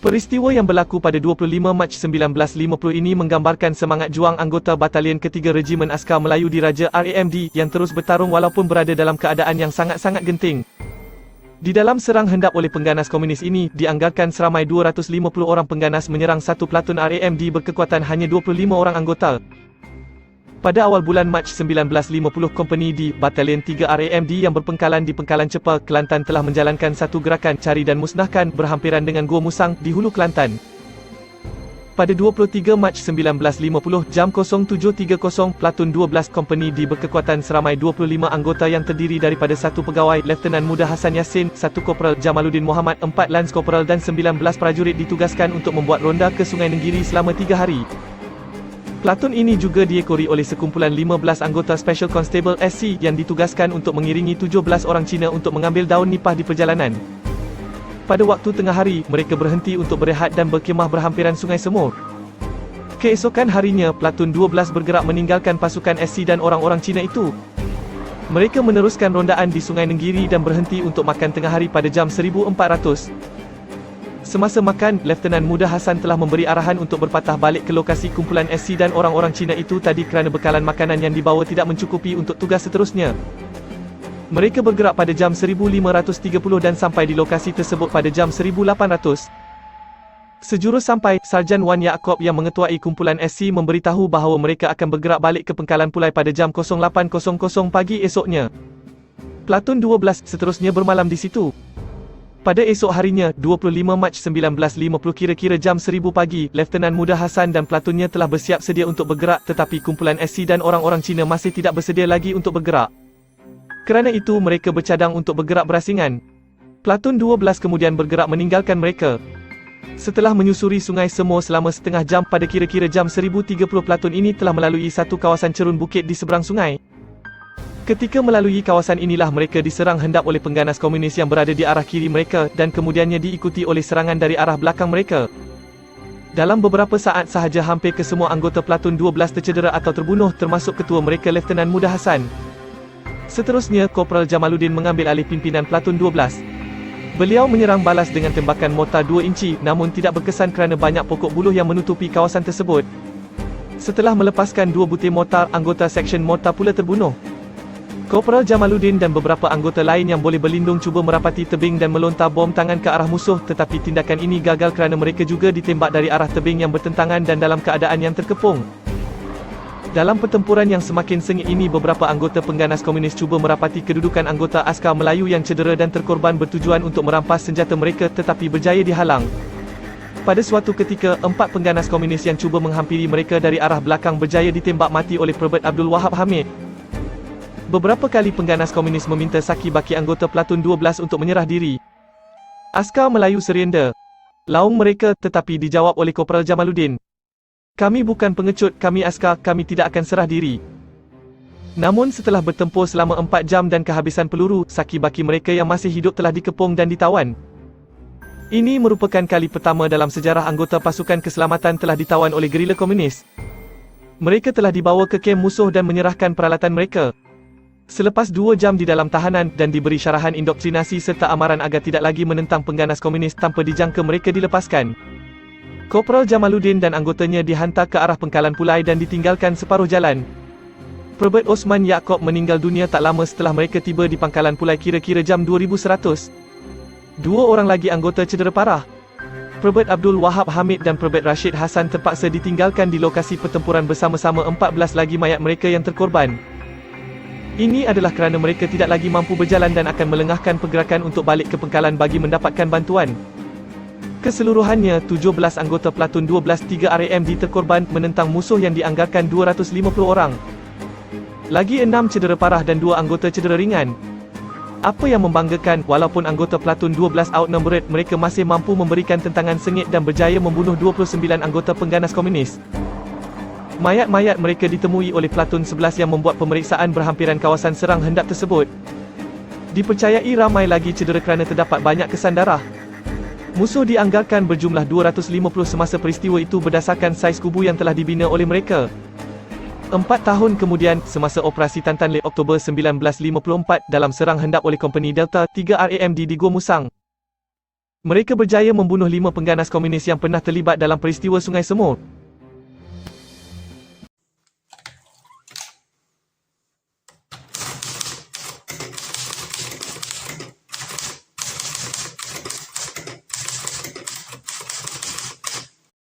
Peristiwa yang berlaku pada 25 Mac 1950 ini menggambarkan semangat juang anggota Batalion Ketiga Regimen Askar Melayu Diraja RAMD yang terus bertarung walaupun berada dalam keadaan yang sangat-sangat genting. Di dalam serang hendap oleh pengganas komunis ini, dianggarkan seramai 250 orang pengganas menyerang satu pelatun RAMD berkekuatan hanya 25 orang anggota. Pada awal bulan Mac 1950, Kompeni D Batalion 3 RAMD yang berpengkalan di Pengkalan Cepa, Kelantan telah menjalankan satu gerakan cari dan musnahkan berhampiran dengan Gua Musang di Hulu Kelantan. Pada 23 Mac 1950 jam 07.30, Platun 12 Kompeni D berkekuatan seramai 25 anggota yang terdiri daripada satu pegawai, Lieutenant Muda Hassan Yassin, satu Korporal Jamaluddin Muhammad, 4 Lance Korporal dan 19 prajurit ditugaskan untuk membuat ronda ke Sungai Nenggiri selama 3 hari. Platun ini juga diekori oleh sekumpulan 15 anggota Special Constable SC yang ditugaskan untuk mengiringi 17 orang Cina untuk mengambil daun nipah di perjalanan. Pada waktu tengah hari, mereka berhenti untuk berehat dan berkhemah berhampiran Sungai Semur. Keesokan harinya, Platun 12 bergerak meninggalkan pasukan SC dan orang-orang Cina itu. Mereka meneruskan rondaan di Sungai Nenggiri dan berhenti untuk makan tengah hari pada jam 1400. Semasa makan, Lieutenant Muda Hassan telah memberi arahan untuk berpatah balik ke lokasi kumpulan SC dan orang-orang Cina itu tadi kerana bekalan makanan yang dibawa tidak mencukupi untuk tugas seterusnya. Mereka bergerak pada jam 1530 dan sampai di lokasi tersebut pada jam 1800. Sejurus sampai, Sarjan Wan Yaakob yang mengetuai kumpulan SC memberitahu bahawa mereka akan bergerak balik ke Pengkalan Pulai pada jam 08.00 pagi esoknya. Platun 12 seterusnya bermalam di situ. Pada esok harinya, 25 Mac 1950 kira-kira jam 1000 pagi, Lieutenant Muda Hassan dan platunnya telah bersiap sedia untuk bergerak, tetapi kumpulan SC dan orang-orang Cina masih tidak bersedia lagi untuk bergerak. Kerana itu mereka bercadang untuk bergerak berasingan. Platun 12 kemudian bergerak meninggalkan mereka. Setelah menyusuri Sungai Semur selama setengah jam pada kira-kira jam 1030, platun ini telah melalui satu kawasan cerun bukit di seberang sungai. Ketika melalui kawasan inilah mereka diserang hendap oleh pengganas komunis yang berada di arah kiri mereka dan kemudiannya diikuti oleh serangan dari arah belakang mereka. Dalam beberapa saat sahaja hampir kesemua anggota Platun 12 tercedera atau terbunuh termasuk ketua mereka Lieutenant Muda Hassan. Seterusnya, Korporal Jamaluddin mengambil alih pimpinan Platun 12. Beliau menyerang balas dengan tembakan mortar 2 inci namun tidak berkesan kerana banyak pokok buluh yang menutupi kawasan tersebut. Setelah melepaskan 2 butir mortar, anggota Seksyen Mortar pula terbunuh. Korporal Jamaluddin dan beberapa anggota lain yang boleh berlindung cuba merapati tebing dan melontar bom tangan ke arah musuh, tetapi tindakan ini gagal kerana mereka juga ditembak dari arah tebing yang bertentangan dan dalam keadaan yang terkepung. Dalam pertempuran yang semakin sengit ini, beberapa anggota pengganas komunis cuba merapati kedudukan anggota askar Melayu yang cedera dan terkorban bertujuan untuk merampas senjata mereka tetapi berjaya dihalang. Pada suatu ketika, 4 pengganas komunis yang cuba menghampiri mereka dari arah belakang berjaya ditembak mati oleh Perbet Abdul Wahab Hamid. Beberapa kali pengganas komunis meminta saki baki anggota Platun 12 untuk menyerah diri. Askar Melayu surrender, laung mereka, tetapi dijawab oleh Korporal Jamaluddin. Kami bukan pengecut, kami askar, kami tidak akan serah diri. Namun setelah bertempur selama 4 jam dan kehabisan peluru, saki baki mereka yang masih hidup telah dikepung dan ditawan. Ini merupakan kali pertama dalam sejarah anggota pasukan keselamatan telah ditawan oleh gerila komunis. Mereka telah dibawa ke kem musuh dan menyerahkan peralatan mereka. Selepas 2 jam di dalam tahanan dan diberi syarahan indoktrinasi serta amaran agar tidak lagi menentang pengganas komunis tanpa dijangka mereka dilepaskan. Korporal Jamaluddin dan anggotanya dihantar ke arah Pengkalan Pulai dan ditinggalkan separuh jalan. Perbet Osman Yaakob meninggal dunia tak lama setelah mereka tiba di Pangkalan Pulai kira-kira jam 2100. 2 orang lagi anggota cedera parah. Perbet Abdul Wahab Hamid dan Perbet Rashid Hassan terpaksa ditinggalkan di lokasi pertempuran bersama-sama 14 lagi mayat mereka yang terkorban. Ini adalah kerana mereka tidak lagi mampu berjalan dan akan melengahkan pergerakan untuk balik ke pengkalan bagi mendapatkan bantuan. Keseluruhannya, 17 anggota Platun 12 3 RAMD terkorban menentang musuh yang dianggarkan 250 orang. Lagi 6 cedera parah dan 2 anggota cedera ringan. Apa yang membanggakan, walaupun anggota Platun 12 outnumbered, mereka masih mampu memberikan tentangan sengit dan berjaya membunuh 29 anggota pengganas komunis. Mayat-mayat mereka ditemui oleh Platun 11 yang membuat pemeriksaan berhampiran kawasan serang hendap tersebut. Dipercayai ramai lagi cedera kerana terdapat banyak kesan darah. Musuh dianggarkan berjumlah 250 semasa peristiwa itu berdasarkan saiz kubu yang telah dibina oleh mereka. 4 tahun kemudian, semasa Operasi Tantan Leh Oktober 1954, dalam serang hendap oleh Kompeni Delta 3 RAMD di Gua Musang, Mereka berjaya membunuh 5 pengganas komunis yang pernah terlibat dalam peristiwa Sungai Semur.